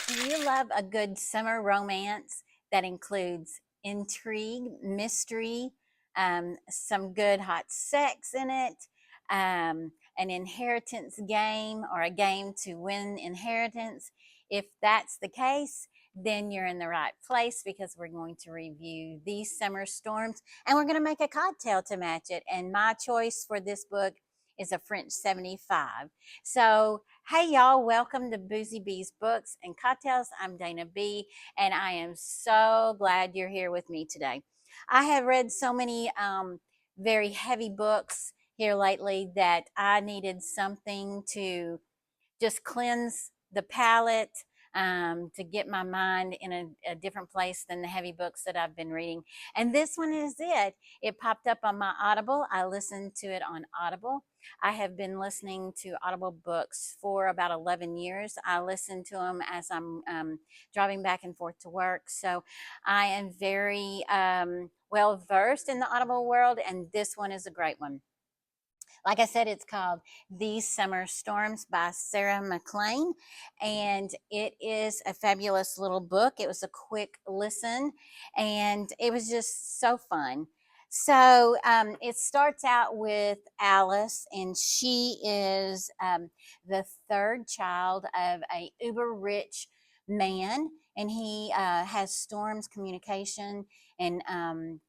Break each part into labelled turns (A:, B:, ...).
A: Do you love a good summer romance that includes intrigue, mystery, some good hot sex in it, an inheritance game or a game to win inheritance? If that's the case, then you're in the right place because we're going to review these summer storms and we're going to make a cocktail to match it. And my choice for this book is a French 75. So, hey y'all, welcome to Boozy Bees Books and Cocktails. I'm Dana B, and I am so glad you're here with me today. I have read so many very heavy books here lately that I needed something to just cleanse the palate, to get my mind in a different place than the heavy books that I've been reading. And this one is it. It popped up on my Audible. I listened to it on Audible. I have been listening to Audible books for about 11 years. I listen to them as I'm driving back and forth to work. So I am very well versed in the Audible world, and this one is a great one. Like I said, it's called These Summer Storms by Sarah MacLean, and it is a fabulous little book. It was a quick listen, and it was just so fun. So it starts out with Alice, and she is the third child of a uber rich man, and he has Storms Communication, and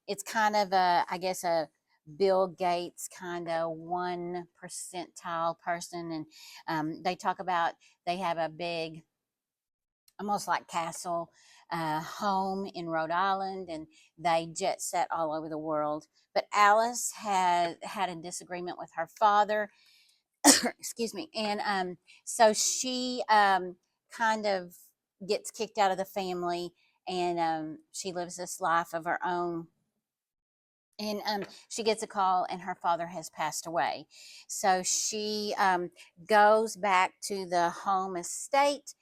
A: it's kind of I guess, a Bill Gates kind of 1 percentile person. And they talk about they have a big, almost like castle home in Rhode Island, and they jet set all over the world. But Alice had a disagreement with her father, excuse me, and so she kind of gets kicked out of the family, and she lives this life of her own, and she gets a call and her father has passed away. So she goes back to the home estate,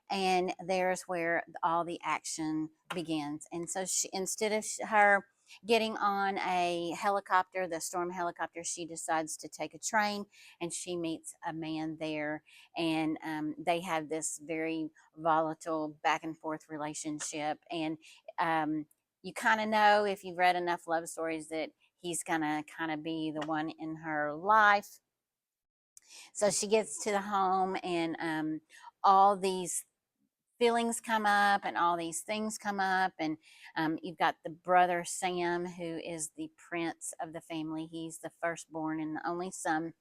A: and there's where all the action begins. And so she, instead of her getting on a helicopter, the storm helicopter, she decides to take a train, and she meets a man there, and they have this very volatile back and forth relationship. And you kind of know, if you've read enough love stories, that he's gonna kind of be the one in her life. So she gets to the home, and all these feelings come up and all these things come up. And you've got the brother Sam, who is the prince of the family. He's the firstborn and the only son,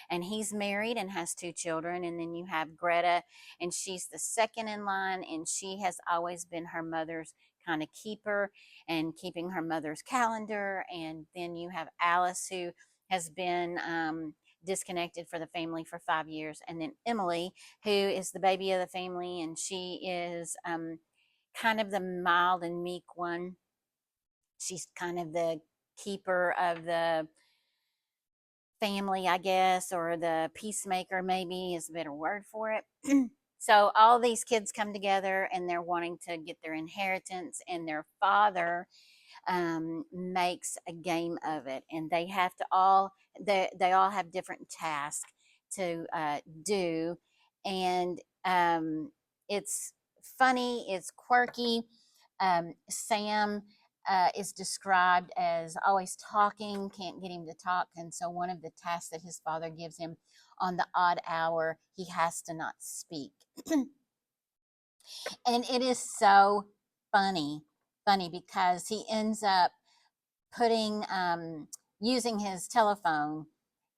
A: and he's married and has 2 children. And then you have Greta, and she's the second in line, and she has always been her mother's kind of keeper and keeping her mother's calendar. And then you have Alice, who has been disconnected for the family for 5 years. And then Emily, who is the baby of the family, and she is kind of the mild and meek one. She's kind of the keeper of the family, I guess, or the peacemaker, maybe is a better word for it. So all these kids come together, and they're wanting to get their inheritance, and their father makes a game of it, and they have to all they all have different tasks to do. And it's funny, it's quirky. Sam is described as always talking, can't get him to talk. And so, one of the tasks that his father gives him on the odd hour, he has to not speak. And it is so funny because he ends up putting, using his telephone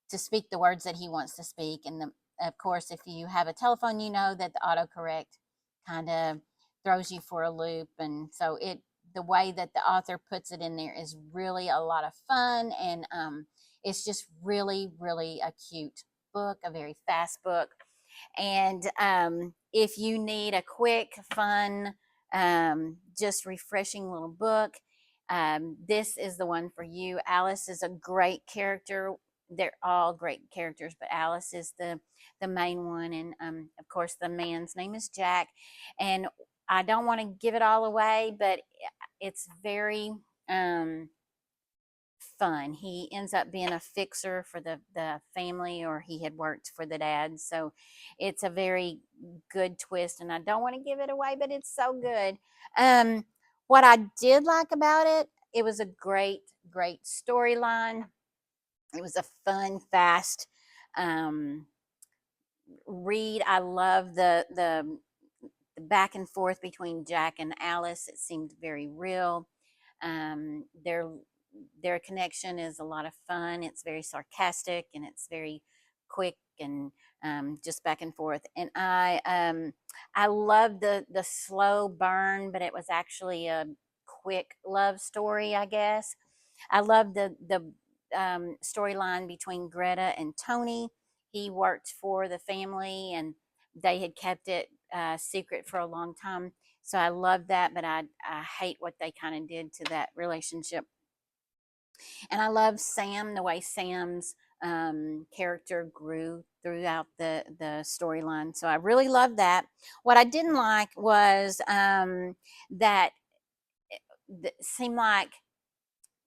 A: to speak the words that he wants to speak. And of course, if you have a telephone, you know that the autocorrect kind of throws you for a loop. And so the way that the author puts it in there is really a lot of fun. And it's just really, really a cute book, a very fast book. And if you need a quick, fun, just refreshing little book, this is the one for you. Alice is a great character. They're all great characters, but Alice is the main one. And of course, the man's name is Jack. And I don't want to give it all away, but it's very fun. He ends up being a fixer for the family, or he had worked for the dad. So it's a very good twist, and I don't want to give it away, but it's so good. What I did like about it, it was a great storyline. It was a fun, fast read. I love the back and forth between Jack and Alice. It seemed very real. Um, their their connection is a lot of fun. It's very sarcastic, and it's very quick, and just back and forth. And I love the slow burn, but it was actually a quick love story, I guess. I love the storyline between Greta and Tony. He worked for the family, and they had kept it secret for a long time. So I love that, but I hate what they kind of did to that relationship. And I love Sam, the way Sam's character grew throughout the storyline. So I really love that. What I didn't like was that it seemed like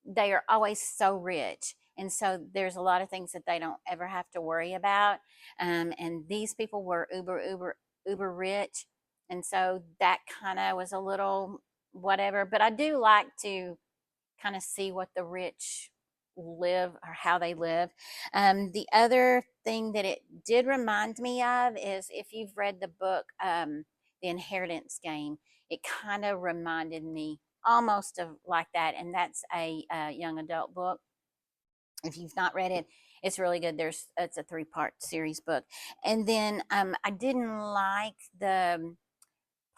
A: they are always so rich. And so there's a lot of things that they don't ever have to worry about. And these people were uber rich. And so that kind of was a little whatever. But I do like to kind of see what the rich live, or how they live. The other thing that it did remind me of is, if you've read the book, The Inheritance Game, it kind of reminded me almost of like that. And that's a young adult book. If you've not read it, it's really good. It's a 3-part series book. And then I didn't like the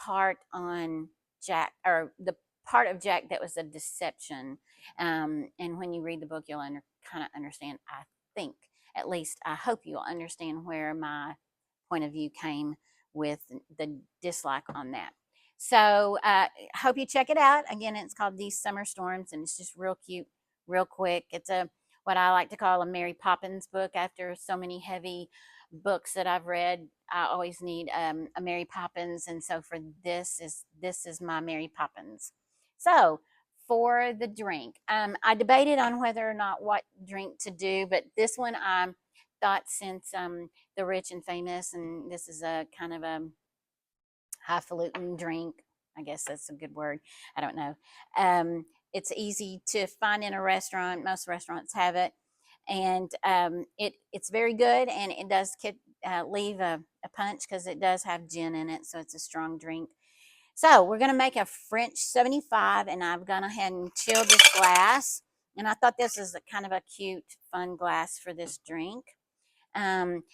A: part on Jack, or the part of Jack that was a deception. And when you read the book, you'll kind of understand. I think, at least, I hope you'll understand where my point of view came with the dislike on that. So I hope you check it out. Again, it's called These Summer Storms, and it's just real cute, real quick. It's a what I like to call a Mary Poppins book. After so many heavy books that I've read, I always need a Mary Poppins, and so for this is my Mary Poppins. So for the drink, I debated on whether or not what drink to do, but this one I thought, since the rich and famous, and this is a kind of a highfalutin drink. I guess that's a good word. I don't know. It's easy to find in a restaurant. Most restaurants have it, and it's very good, and it does leave a punch, because it does have gin in it, so it's a strong drink. So we're going to make a French 75, and I've gone ahead and chilled this glass. And I thought this is a kind of a cute, fun glass for this drink.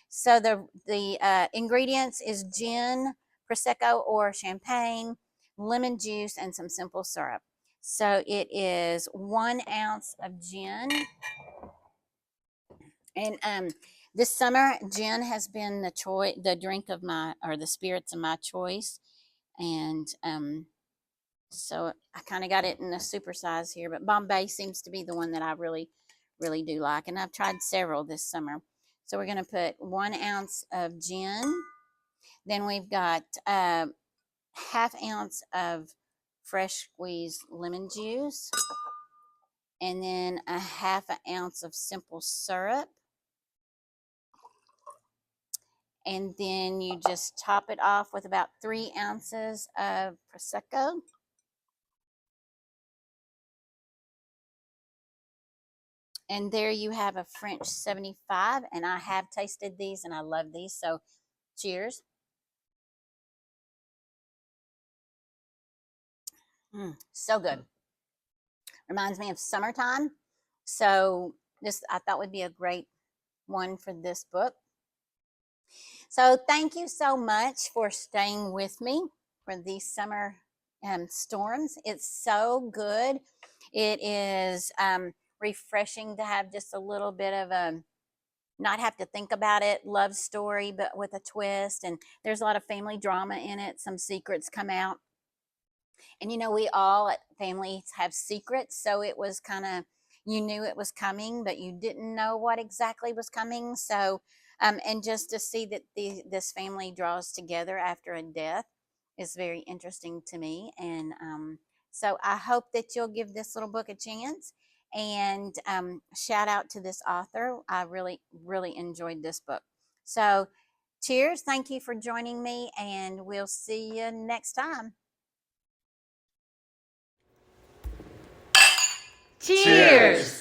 A: So the ingredients is gin, prosecco or champagne, lemon juice, and some simple syrup. So it is 1 ounce of gin, and this summer gin has been the drink of my, or the spirits of my choice, and so I kind of got it in a super size here, but Bombay seems to be the one that I really do like, and I've tried several this summer. So we're going to put 1 ounce of gin. Then we've got half ounce of fresh squeezed lemon juice, and then a half an ounce of simple syrup. And then you just top it off with about 3 ounces of Prosecco. And there you have a French 75. And I have tasted these, and I love these. So cheers. So good. Reminds me of summertime. So this, I thought, would be a great one for this book. So thank you so much for staying with me for these summer storms. It's so good. It is refreshing to have just a little bit of a, not have to think about it, love story, but with a twist. And there's a lot of family drama in it. Some secrets come out. And we all at families have secrets. So it was kind of, you knew it was coming, but you didn't know what exactly was coming. So, and just to see that this family draws together after a death is very interesting to me. And so I hope that you'll give this little book a chance. And shout out to this author. I really, really enjoyed this book. So cheers. Thank you for joining me, and we'll see you next time.
B: Cheers!